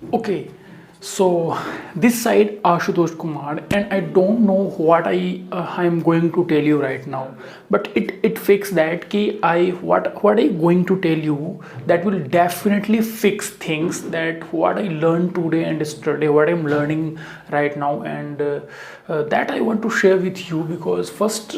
Okay, so this side Ashutosh Kumar, and I don't know what I'm going to tell you right now, but it fix that ki I what I going to tell you that will definitely fix things that what I learned today and yesterday, what I'm learning right now, and that I want to share with you because first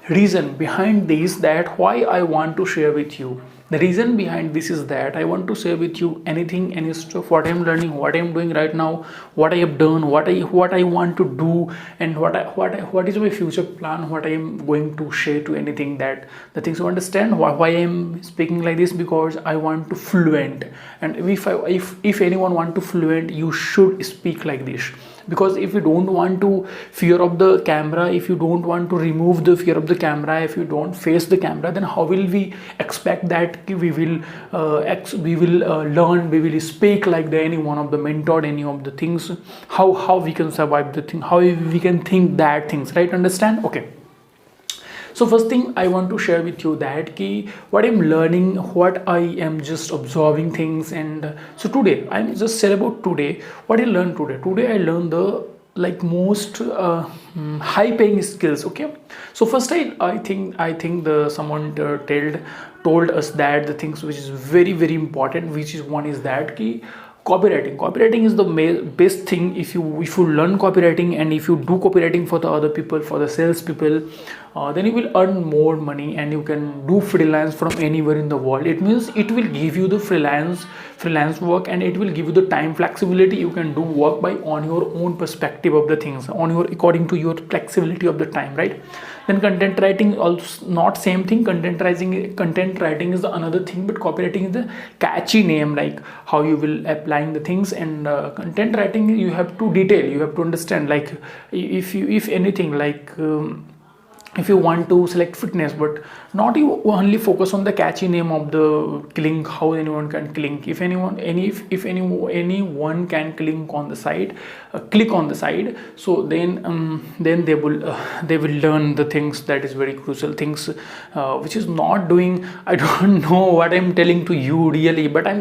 reason behind this that why I want to share with you. The reason behind this is that I want to share with you anything, any stuff, what I'm learning, what I'm doing right now, what I have done, what I want to do, and what is my future plan, what I am going to share to anything that the things you understand why I'm speaking like this because I want to fluent, and if anyone want to fluent, you should speak like this because if you don't want to fear of the camera, if you don't want to remove the fear of the camera, if you don't face the camera, then how will we expect that we will learn, we will speak like the any one of the mentor, any of the things, how we can survive the thing, how we can think that things, right? Understand? Okay, so first thing I want to share with you that ki what I'm learning, what I am just observing things, and so today I'm just say about today what I learned today. Today I learned the like most high paying skills. Okay, so first I think the someone told us that the things which is very important, which is one is that ki copywriting is the best thing. If you learn copywriting and if you do copywriting for the other people, for the sales people, then you will earn more money and you can do freelance from anywhere in the world. It means it will give you the freelance work, and it will give you the time flexibility. You can do work by on your own perspective of the things, on your according to your flexibility of the time, right? Then content writing also not same thing. Content writing is the another thing, but copywriting is the catchy name, like how you will applying the things. And content writing, you have to detail, you have to understand, like if anything, like if you want to select fitness, but not you only focus on the catchy name of the link, how anyone can click. If anyone any if anyone can click on the side, so then they will learn the things that is very crucial things, which is not doing. I don't know what I'm telling to you really, but I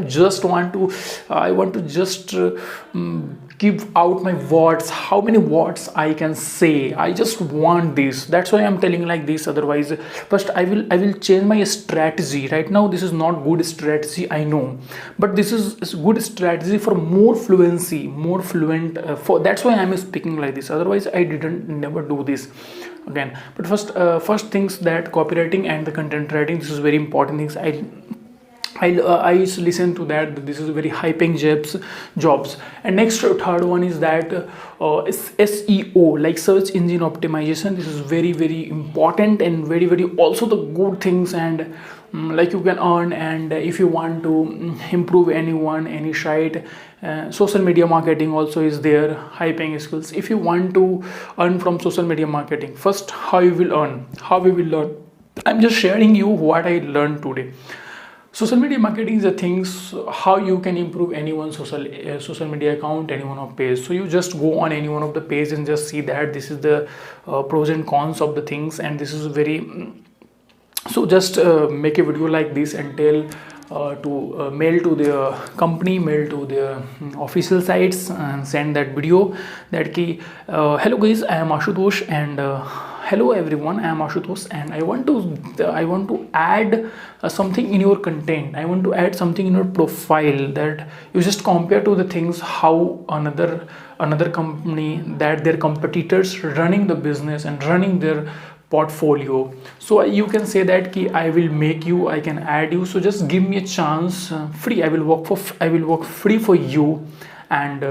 want to just give out my words, how many words I can say. I just want this, that's why I'm telling like this. Otherwise, first I will change my strategy. Right now this is not good strategy, I know, but this is good strategy for more fluency, more fluent, for that's why I'm speaking like this. Otherwise I didn't never do this again. But first things that copywriting and the content writing, this is very important things. I used to listen to that. This is very high paying jobs. And next third one is that SEO, like search engine optimization. This is very important and very also the good things. And like you can earn, and if you want to improve anyone, any site, social media marketing also is there, high paying skills. If you want to earn from social media marketing, first how you will earn, how we will learn, I'm just sharing you what I learned today. Social media marketing is the things how you can improve anyone's social media account, any one of page. So you just go on any one of the page and just see that this is the pros and cons of the things, and this is very so just make a video like this and tell to mail to the company, mail to the official sites, and send that video that ki hello guys, I am Ashutosh, and hello everyone, I am Ashutosh, and I want to add something in your content. I want to add something in your profile that you just compare to the things how another company, that their competitors running the business and running their portfolio. So you can say that ki I will make you, I can add you, so just give me a chance, free. I will work free for you. And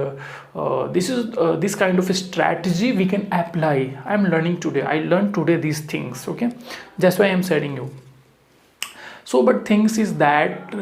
this is this kind of a strategy we can apply. I'm learning today, I learned today these things. Okay, that's why I'm telling you. So but things is that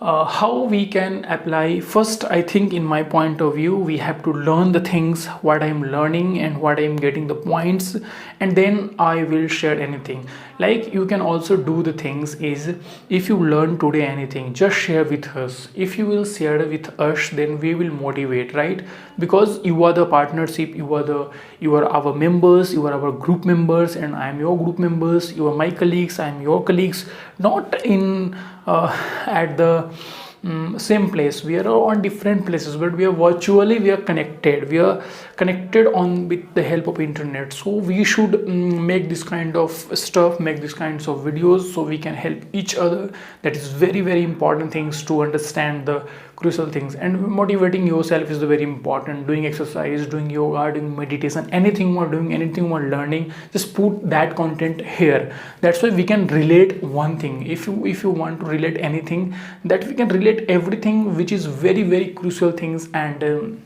how we can apply. First, I think in my point of view, we have to learn the things what I'm learning and what I'm getting the points, and then I will share anything. Like you can also do the things is, if you learn today anything, just share with us. If you will share with us, then we will motivate, right? Because you are the partnership, you are our members, you are our group members, and I am your group members. You are my colleagues, I am your colleagues. Not in at the same place. We are on different places, but we are virtually, we are connected. We are connected on with the help of internet. So we should make this kind of stuff, make these kinds of videos, so we can help each other. That is very, very important things to understand the crucial things. And motivating yourself is the very important. Doing exercise, doing yoga, doing meditation, anything we're doing, anything we're learning, just put that content here. That's why we can relate one thing. If you want to relate anything, that we can relate everything which is very, very crucial things. And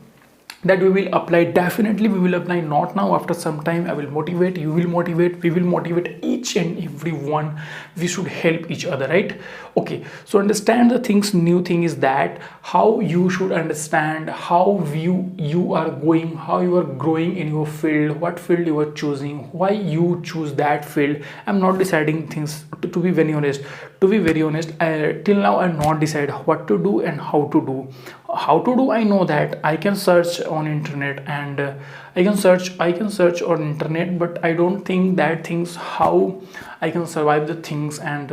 that we will apply. Definitely we will apply, not now, after some time. I will motivate, you will motivate, we will motivate each and every one. We should help each other, right? Okay, so understand the things. New thing is that how you should understand how you are going, how you are growing in your field, what field you are choosing, why you choose that field. I'm not deciding things, to be very honest. Till now I'm not decide what to do and how to do. I know that I can search on internet, and I can search on internet, but I don't think that things how I can survive the things, and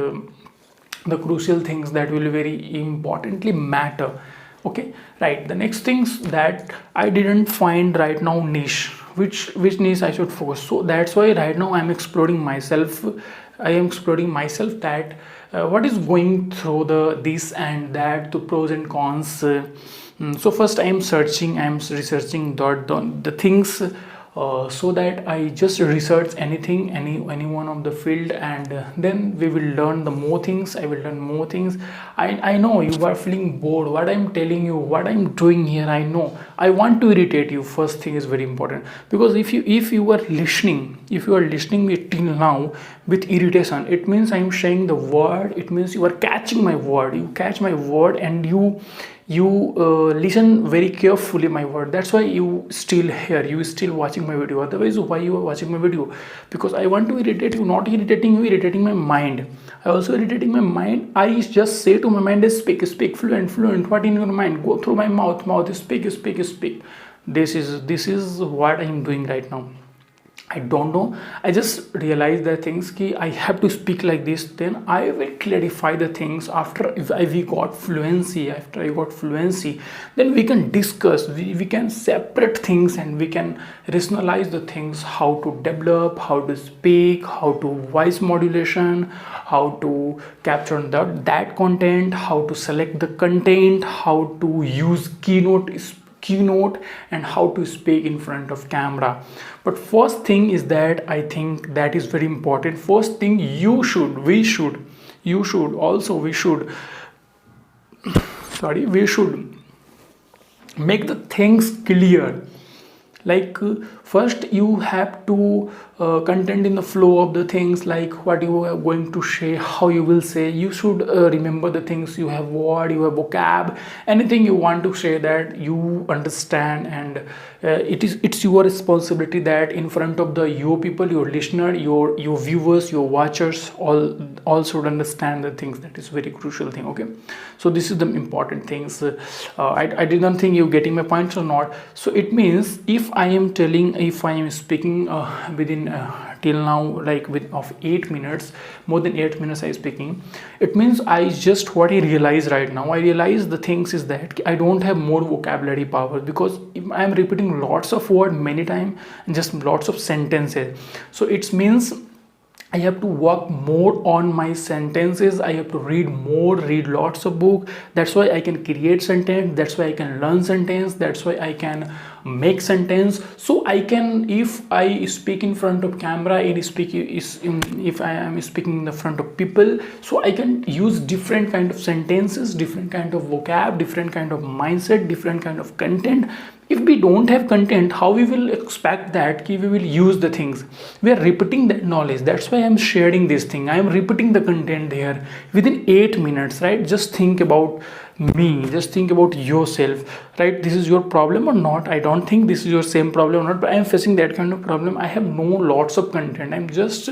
the crucial things that will very importantly matter. Okay, right. The next things that I didn't find right now, niche, which niche I should focus. So that's why right now I'm exploring myself. I am exploring myself that what is going through the this and that, the pros and cons. So first I am researching the things, so that I just research any one of the field, and then we will learn the more things. I will learn more things. I know you are feeling bored. What I'm telling you, what I'm doing here, I know I want to irritate you. First thing is very important, because if you are listening me till now with irritation, it means I'm saying the word. It means you are catching my word. You catch my word, and you listen very carefully my word. That's why you still here, you still watching my video. Otherwise, why you are watching my video? Because I want to irritate you, not irritating you, irritating my mind. I also irritating my mind. I just say to my mind, speak fluent. What in your mind? Go through my mouth, speak. This is what I am doing right now. I don't know. I just realized the things ki I have to speak like this. Then I will clarify the things after we got fluency. After I got fluency, then we can discuss. We can separate things, and we can rationalize the things. How to develop, how to speak, how to voice modulation, how to capture that content, how to select the content, how to use keynote, and how to speak in front of camera. But first thing is that I think that is very important. First thing, we should make the things clear. Like first you have to content in the flow of the things, like what you are going to say, how you will say. You should remember the things. You have word, you have vocab, anything you want to say that you understand. And it's your responsibility that in front of your people, your listener, your viewers, your watchers, all should understand the things. That is very crucial thing. Okay, so this is the important things. I didn't think you getting my points or not. So it means if I am speaking within till now, like of 8 minutes, more than 8 minutes I speaking, it means what I realize right now, I realize the things is that I don't have more vocabulary power, because if I am repeating lots of words many times and just lots of sentences. So it means I have to work more on my sentences. I have to read lots of books. That's why I can create sentence. That's why I can learn sentence. That's why I can make sentence. So I can, if I speak in front of camera, if I am speaking in the front of people, so I can use different kind of sentences, different kind of vocab, different kind of mindset, different kind of content. If we don't have content, how we will expect that we will use the things? We are repeating that knowledge. That's why I'm sharing this thing. I am repeating the content there within 8 minutes, right? Just think about me, just think about yourself, right? This is your problem or not? I don't think this is your same problem or not, but I am facing that kind of problem. I have no lots of content. I'm just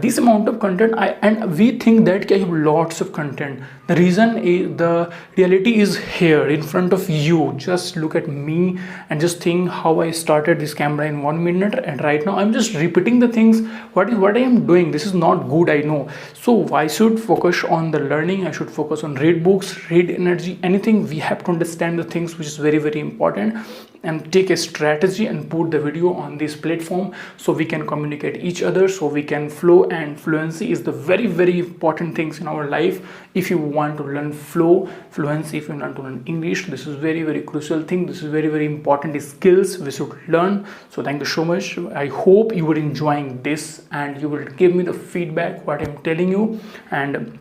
this amount of content. And we think that I have lots of content. The reason is, the reality is here in front of you. Just look at me and just think how I started this camera in 1 minute, and right now I'm just repeating the things. What I am doing, this is not good, I know. So I should focus on the learning. I should focus on read books, read energy, anything, we have to understand the things which is very very important, and take a strategy and put the video on this platform so we can communicate each other, so we can flow. And fluency is the very very important things in our life. If you want to learn fluency, if you want to learn English, this is very very crucial thing. This is very very important skills we should learn. So thank you so much. I hope you were enjoying this and you will give me the feedback what I'm telling you. And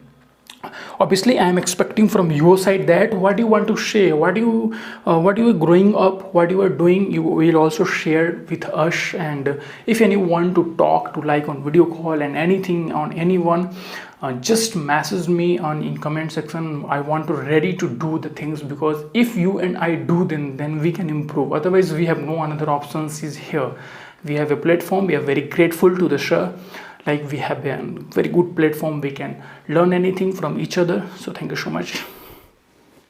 obviously I am expecting from your side that what you want to share, what you are growing up, what you are doing, you will also share with us. And if anyone want to talk to, like on video call and anything on anyone, just message me on in comment section. I want to ready to do the things, because if you and I do, then we can improve. Otherwise we have no another options is here. We have a platform, we are very grateful to the show. Like we have a very good platform, we can learn anything from each other. So thank you so much.